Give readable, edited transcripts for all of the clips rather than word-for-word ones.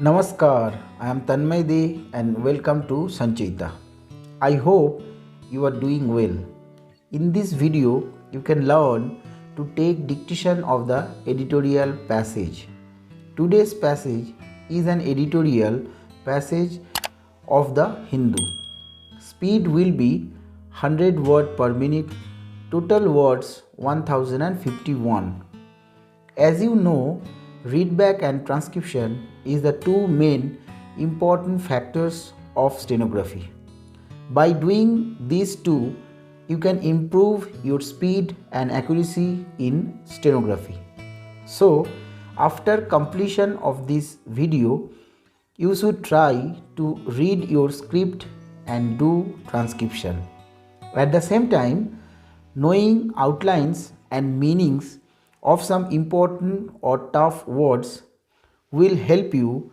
Namaskar, I am Tanmay De and welcome to Sanchita. I hope you are doing well. In this video, you can learn to take dictation of the editorial passage. Today's passage is an editorial passage of the Hindu. Speed will be 100 words per minute, total words 1051. As you know, readback and transcription is the two main important factors of stenography. By doing these two, you can improve your speed and accuracy in stenography. So, after completion of this video, you should try to read your script and do transcription. At the same time, knowing outlines and meanings of some important or tough words will help you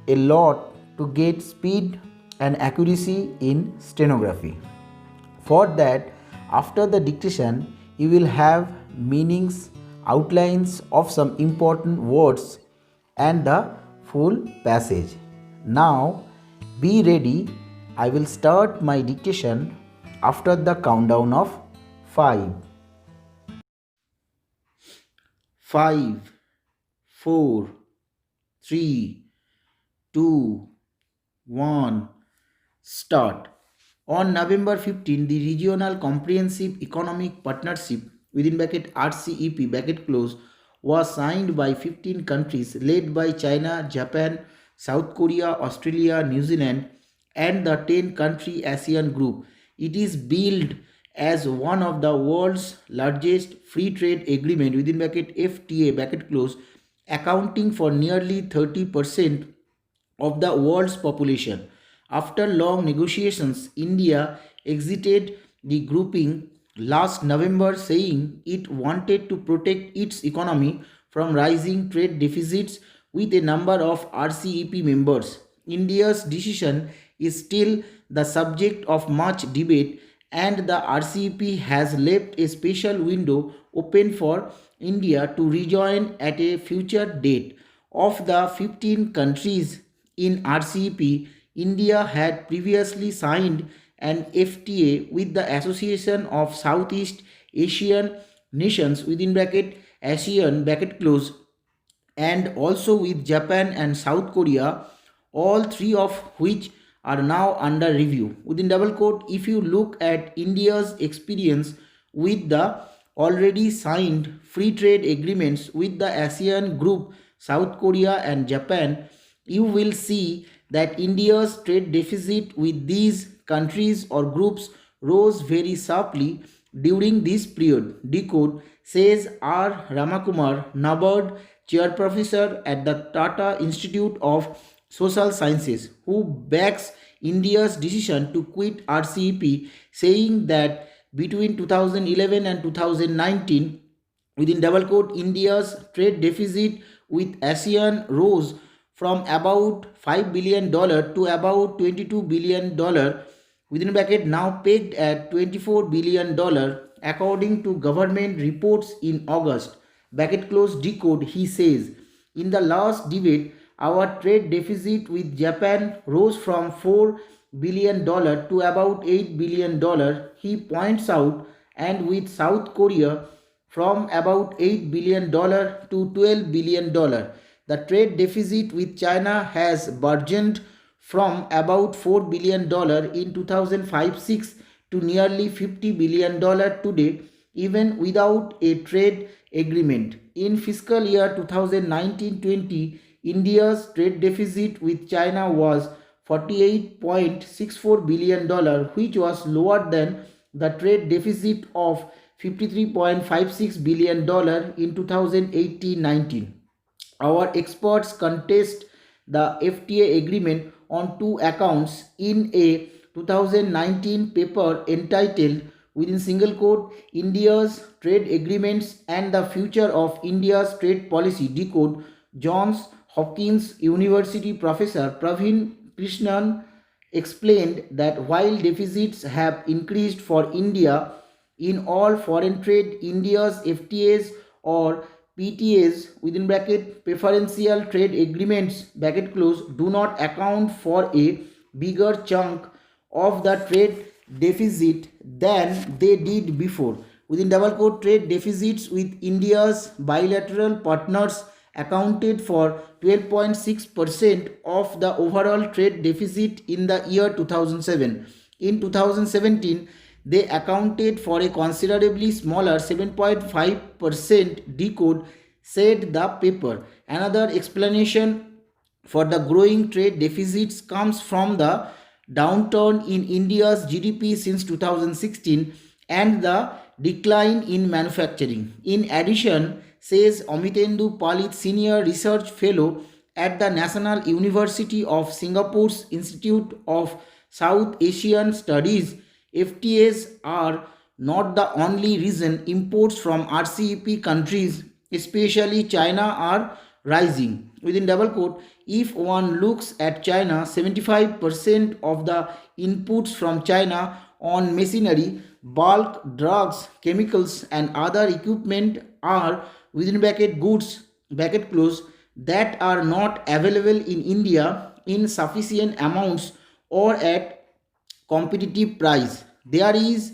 a lot to get speed and accuracy in stenography. For that, after the dictation, you will have meanings, outlines of some important words and the full passage. Now, be ready. I will start my dictation after the countdown of 5. 5, 4, 3, 2, 1. Start. On November 15, the Regional Comprehensive Economic Partnership within bracket RCEP bracket close was signed by 15 countries led by China, Japan, South Korea, Australia, New Zealand and the 10 country ASEAN group. It is billed as one of the world's largest free trade agreement within bracket FTA bracket close, accounting for nearly 30% of the world's population. After long negotiations, India exited the grouping last November, saying it wanted to protect its economy from rising trade deficits with a number of RCEP members. India's decision is still the subject of much debate, and the RCEP has left a special window open for India to rejoin at a future date. Of the 15 countries in RCEP, India had previously signed an FTA with the Association of Southeast Asian Nations within bracket ASEAN bracket close and also with Japan and South Korea, all three of which are now under review. Within double quote, if you look at India's experience with the already signed free trade agreements with the ASEAN group, South Korea and Japan, you will see that India's trade deficit with these countries or groups rose very sharply during this period. Decode, says R. Ramakumar, NABARD chair professor at the Tata Institute of Social Sciences, who backs India's decision to quit RCEP, saying that between 2011 and 2019, within double quote, India's trade deficit with ASEAN rose from about $5 billion to about $22 billion, within bracket now pegged at $24 billion, according to government reports in August. Bracket close decode, he says, in the last debate, our trade deficit with Japan rose from $4 billion to about $8 billion, he points out, and with South Korea from about $8 billion to $12 billion. The trade deficit with China has burgeoned from about $4 billion in 2005-6 to nearly $50 billion today, even without a trade agreement. In fiscal year 2019-20, India's trade deficit with China was $48.64 billion, which was lower than the trade deficit of $53.56 billion in 2018-19. Our experts contest the FTA agreement on two accounts in a 2019 paper entitled within single quote India's trade agreements and the future of India's trade policy decode. Johns Hopkins University professor Praveen Krishnan explained that while deficits have increased for India in all foreign trade, India's FTAs or PTAs within bracket preferential trade agreements bracket close do not account for a bigger chunk of the trade deficit than they did before. Within double quote, trade deficits with India's bilateral partners accounted for 12.6% of the overall trade deficit in the year 2007. In 2017, they accounted for a considerably smaller 7.5% decode, said the paper. Another explanation for the growing trade deficits comes from the downturn in India's GDP since 2016 and the decline in manufacturing. In addition, says Amitendu Palit, Senior Research Fellow at the National University of Singapore's Institute of South Asian Studies, FTAs are not the only reason imports from RCEP countries, especially China, are rising. Within double quote, if one looks at China, 75% of the inputs from China on machinery, bulk, drugs, chemicals, and other equipment are within bracket goods bracket close that are not available in India in sufficient amounts or at competitive price. There is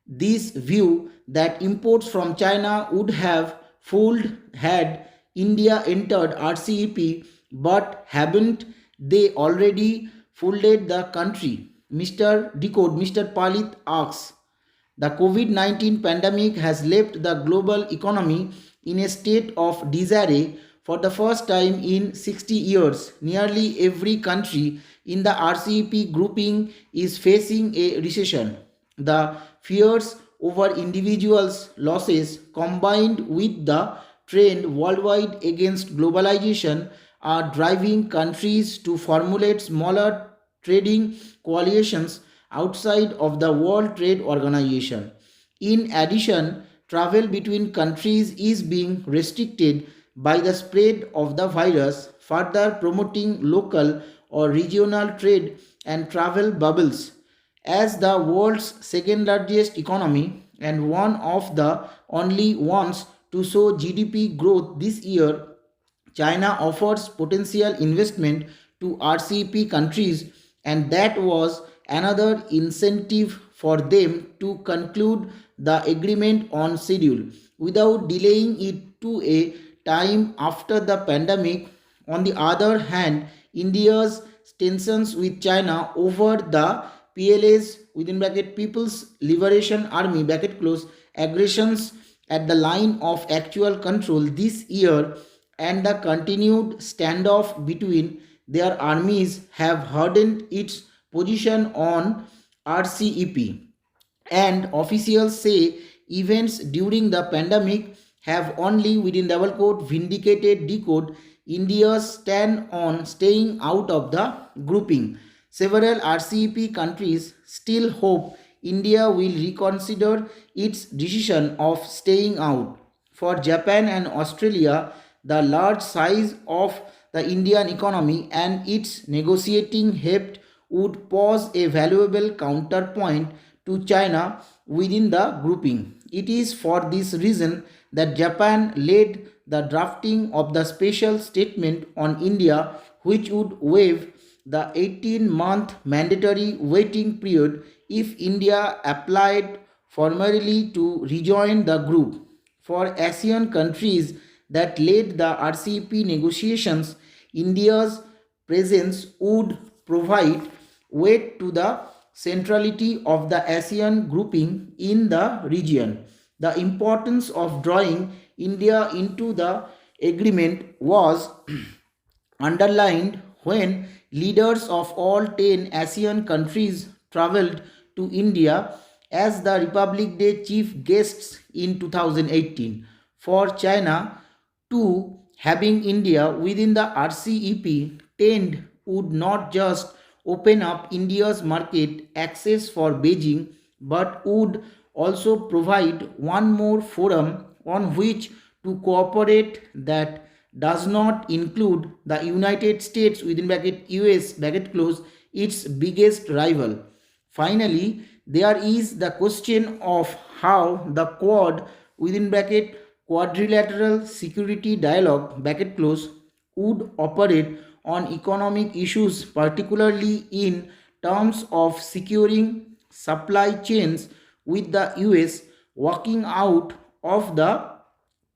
this view that imports from China would have fooled had India entered RCEP, but haven't they already fooled the country? Mr. Palit asks. The COVID 19 pandemic has left the global economy in a state of disarray for the first time in 60 years. Nearly every country in the RCEP grouping is facing a recession. The fears over individuals' losses combined with the trend worldwide against globalization are driving countries to formulate smaller trading coalitions outside of the World Trade Organization. In addition, travel between countries is being restricted by the spread of the virus, further promoting local or regional trade and travel bubbles. As the world's second largest economy and one of the only ones to show GDP growth this year, China offers potential investment to RCEP countries, and that was another incentive for them to conclude the agreement on schedule without delaying it to a time after the pandemic. On the other hand, India's tensions with China over the PLA's within bracket People's Liberation Army bracket close aggressions at the line of actual control this year and the continued standoff between their armies have hardened its position on RCEP. And officials say events during the pandemic have only within double quote vindicated decode India's stand on staying out of the grouping. Several RCEP countries still hope India will reconsider its decision of staying out. For Japan and Australia, the large size of the Indian economy and its negotiating heft would pose a valuable counterpoint to China within the grouping. It is for this reason that Japan led the drafting of the special statement on India, which would waive the 18-month mandatory waiting period if India applied formally to rejoin the group. For ASEAN countries that led the RCEP negotiations, India's presence would provide weight to the centrality of the ASEAN grouping in the region. The importance of drawing India into the agreement was underlined when leaders of all 10 ASEAN countries traveled to India as the Republic Day chief guests in 2018. For China, too, having India within the RCEP 10 would not just open up India's market access for Beijing but would also provide one more forum on which to cooperate that does not include the United States within bracket US bracket close, its biggest rival. Finally, there is the question of how the Quad within bracket quadrilateral security dialogue bracket close would operate on economic issues, particularly in terms of securing supply chains with the US, working out of the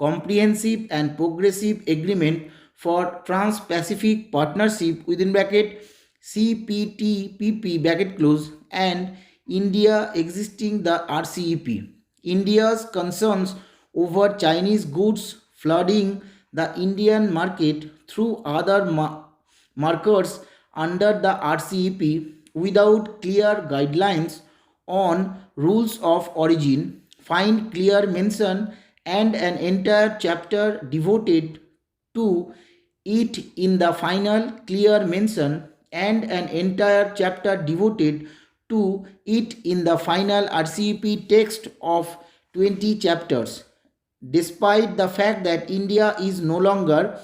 comprehensive and progressive agreement for Trans-Pacific Partnership within bracket CPTPP bracket close and India existing the RCEP. India's concerns over Chinese goods flooding the Indian market through other markers under the RCEP without clear guidelines on rules of origin find clear mention and an entire chapter devoted to it in the final clear mention and an entire chapter devoted to it in the final RCEP text of 20 chapters. Despite the fact that India is no longer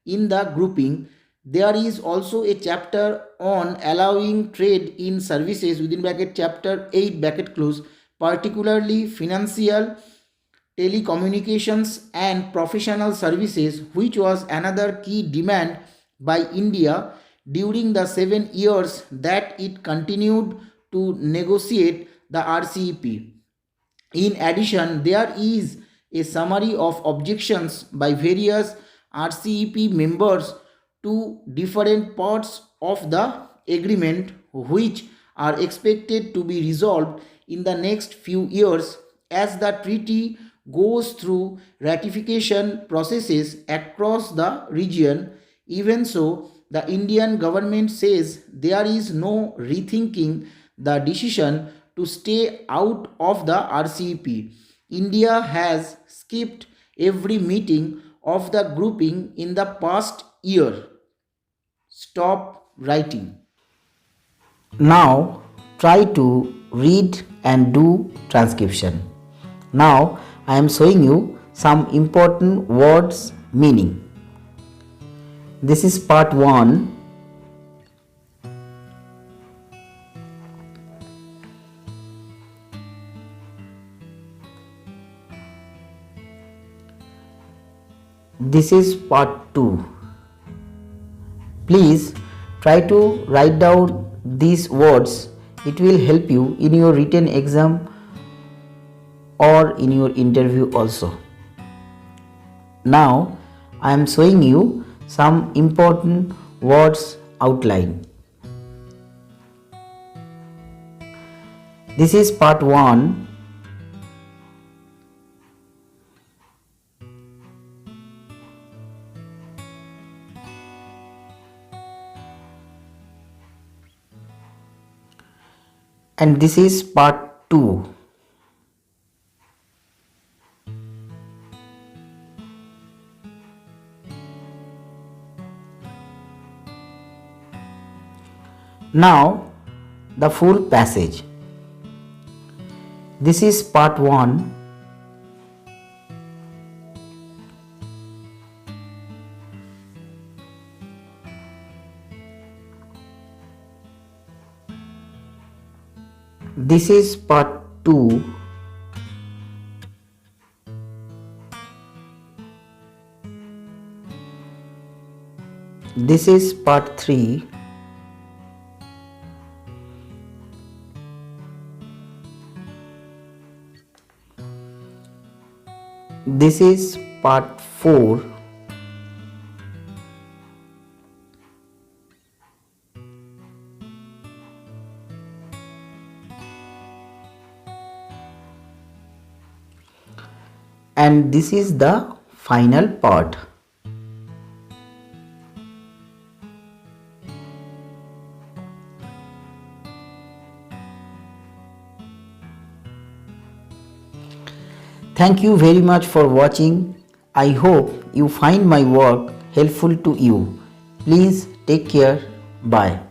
in the grouping, there is also a chapter on allowing trade in services within bracket chapter 8 bracket close, particularly financial, telecommunications and professional services, which was another key demand by India during the 7 years that it continued to negotiate the RCEP. In addition, there is a summary of objections by various RCEP members to different parts of the agreement, which are expected to be resolved in the next few years as the treaty goes through ratification processes across the region. Even so, the Indian government says there is no rethinking the decision to stay out of the RCEP. India has skipped every meeting of the grouping in the past year. Stop writing. Now try to read and do transcription. Now I am showing you some important words meaning. This is part 1. This is part 2. Please try to write down these words. It will help you in your written exam or in your interview also. Now I am showing you some important words outline. This is part 1. And this is part 2. Now the full passage. This is part 1. This is part 2. This is part 3. This is part 4. And this is the final part. Thank you very much for watching. I hope you find my work helpful to you. Please take care. Bye.